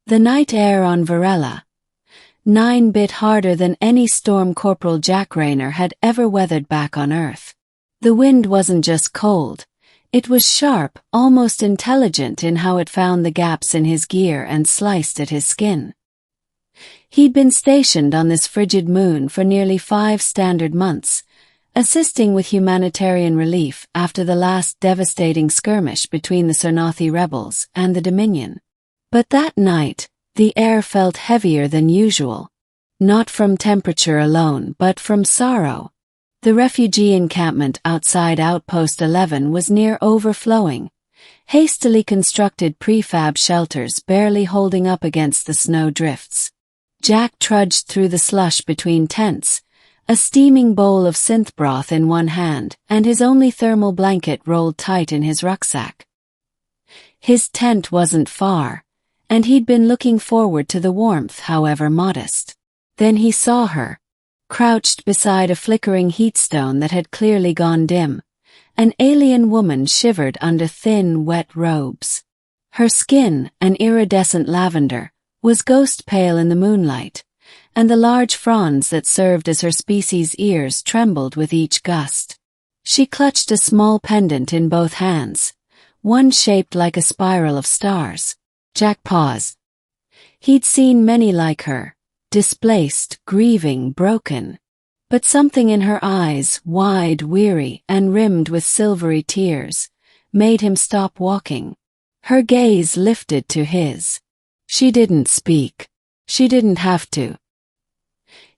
The night air on Varela 9 bit harder than any storm Corporal Jack Rayner had ever weathered back on Earth. The wind wasn't just cold, it was sharp, almost intelligent in how it found the gaps in his gear and sliced at his skin. He'd been stationed on this frigid moon for nearly 5 standard months, assisting with humanitarian relief after the last devastating skirmish between the Cernathi rebels and the Dominion. But that night, the air felt heavier than usual, not from temperature alone but from sorrow. The refugee encampment outside Outpost 11 was near overflowing, hastily constructed prefab shelters barely holding up against the snow drifts. Jack trudged through the slush between tents, a steaming bowl of synth broth in one hand and his only thermal blanket rolled tight in his rucksack. His tent wasn't far, and he'd been looking forward to the warmth, however modest. Then he saw her, crouched beside a flickering heatstone that had clearly gone dim. An alien woman shivered under thin, wet robes. Her skin, an iridescent lavender, was ghost-pale in the moonlight, and the large fronds that served as her species' ears trembled with each gust. She clutched a small pendant in both hands, one shaped like a spiral of stars. Jack paused. He'd seen many like her, displaced, grieving, broken. But something in her eyes, wide, weary, and rimmed with silvery tears, made him stop walking. Her gaze lifted to his. She didn't speak. She didn't have to.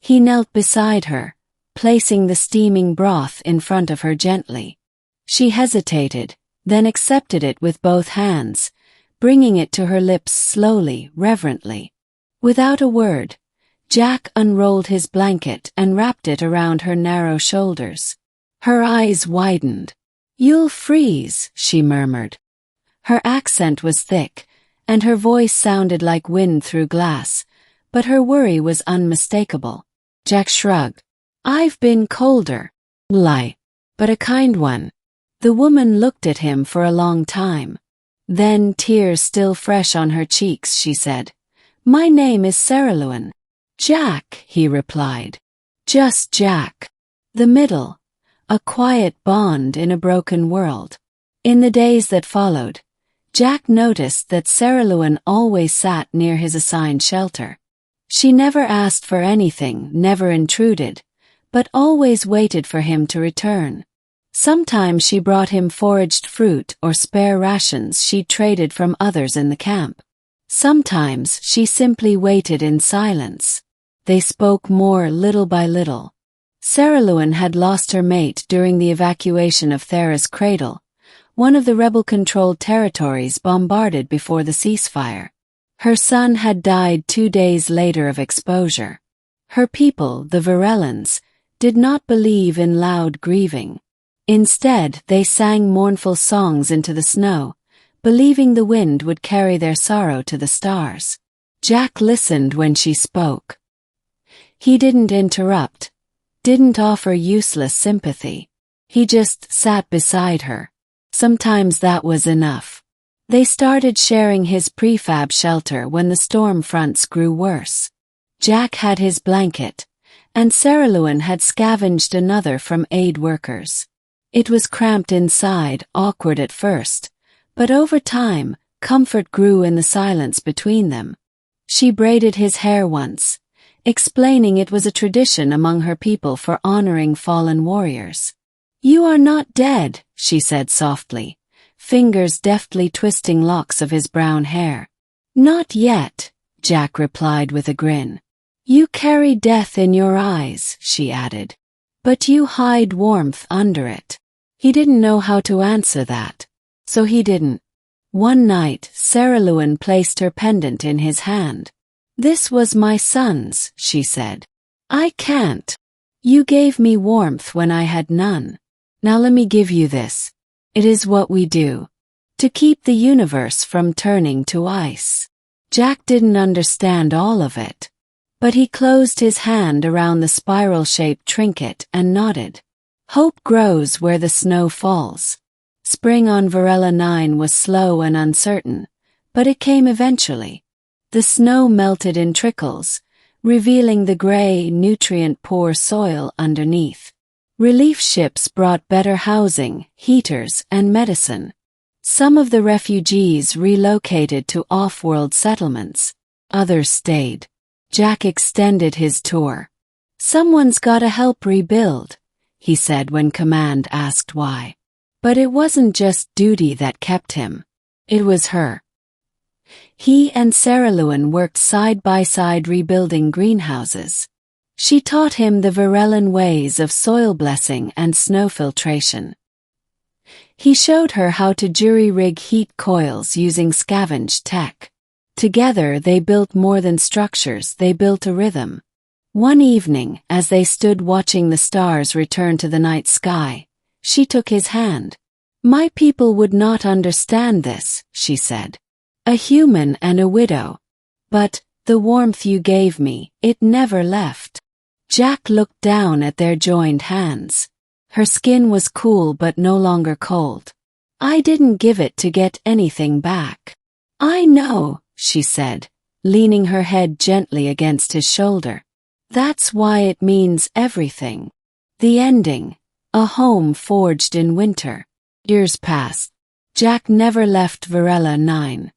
He knelt beside her, placing the steaming broth in front of her gently. She hesitated, then accepted it with both hands, bringing it to her lips slowly, reverently. Without a word, Jack unrolled his blanket and wrapped it around her narrow shoulders. Her eyes widened. "You'll freeze," she murmured. Her accent was thick, and her voice sounded like wind through glass, but her worry was unmistakable. Jack shrugged. "I've been colder. Lie. But a kind one." The woman looked at him for a long time. Then, tears still fresh on her cheeks, she said, "My name is Sarah. "Jack," he replied. "Just Jack." The middle, a quiet bond in a broken world. In the days that followed, Jack noticed that Sarah always sat near his assigned shelter. She never asked for anything, never intruded, but always waited for him to return. Sometimes she brought him foraged fruit or spare rations she'd traded from others in the camp. Sometimes she simply waited in silence. They spoke more little by little. Sarah had lost her mate during the evacuation of Thera's Cradle, one of the rebel-controlled territories bombarded before the ceasefire. Her son had died 2 days later of exposure. Her people, the Varelans, did not believe in loud grieving. Instead, they sang mournful songs into the snow, believing the wind would carry their sorrow to the stars. Jack listened when she spoke. He didn't interrupt, didn't offer useless sympathy. He just sat beside her. Sometimes that was enough. They started sharing his prefab shelter when the storm fronts grew worse. Jack had his blanket, and Sarah had scavenged another from aid workers. It was cramped inside, awkward at first, but over time, comfort grew in the silence between them. She braided his hair once, explaining it was a tradition among her people for honoring fallen warriors. "You are not dead," she said softly, fingers deftly twisting locks of his brown hair. "Not yet," Jack replied with a grin. "You carry death in your eyes," she added. "But you hide warmth under it." He didn't know how to answer that, so he didn't. One night, Sarah placed her pendant in his hand. "This was my son's," she said. "I can't. You gave me warmth when I had none. Now let me give you this. It is what we do. To keep the universe from turning to ice." Jack didn't understand all of it, but he closed his hand around the spiral-shaped trinket and nodded. Hope grows where the snow falls. Spring on Varela 9 was slow and uncertain, but it came eventually. The snow melted in trickles, revealing the gray, nutrient-poor soil underneath. Relief ships brought better housing, heaters, and medicine. Some of the refugees relocated to off-world settlements. Others stayed. Jack extended his tour. "Someone's gotta help rebuild," he said when Command asked why. But it wasn't just duty that kept him. It was her. He and Sarah Lewin worked side by side rebuilding greenhouses. She taught him the Varellan ways of soil blessing and snow filtration. He showed her how to jury-rig heat coils using scavenged tech. Together they built more than structures, they built a rhythm. One evening, as they stood watching the stars return to the night sky, she took his hand. "My people would not understand this," she said. "A human and a widow. But the warmth you gave me, it never left." Jack looked down at their joined hands. Her skin was cool but no longer cold. "I didn't give it to get anything back." "I know," she said, leaning her head gently against his shoulder. "That's why it means everything." The ending. A home forged in winter. Years passed. Jack never left Varela 9.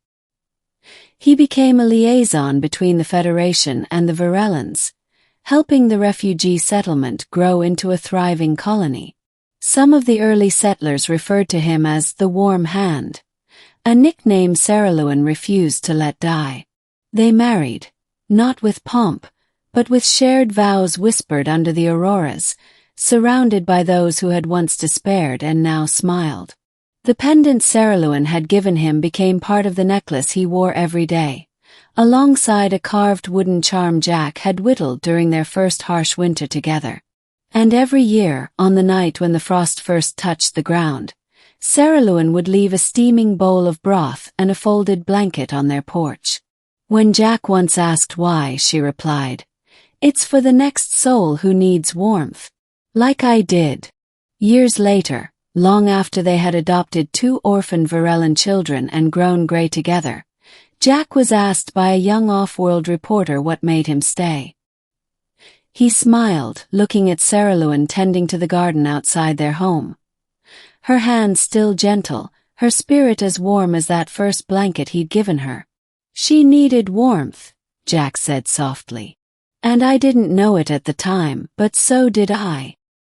He became a liaison between the Federation and the Varellans, helping the refugee settlement grow into a thriving colony. Some of the early settlers referred to him as the Warm Hand, a nickname Sarah Lewin refused to let die. They married, not with pomp, but with shared vows whispered under the auroras, surrounded by those who had once despaired and now smiled. The pendant Sarah Lewin had given him became part of the necklace he wore every day, alongside a carved wooden charm Jack had whittled during their first harsh winter together. And every year, on the night when the frost first touched the ground, Sarah Lewin would leave a steaming bowl of broth and a folded blanket on their porch. When Jack once asked why, she replied, "It's for the next soul who needs warmth. Like I did." Years later, long after they had adopted 2 orphaned Varellan children and grown gray together, Jack was asked by a young off-world reporter what made him stay. He smiled, looking at Sarah Lewin tending to the garden outside their home. Her hand still gentle, her spirit as warm as that first blanket he'd given her. "She needed warmth," Jack said softly. "And I didn't know it at the time, but so did I."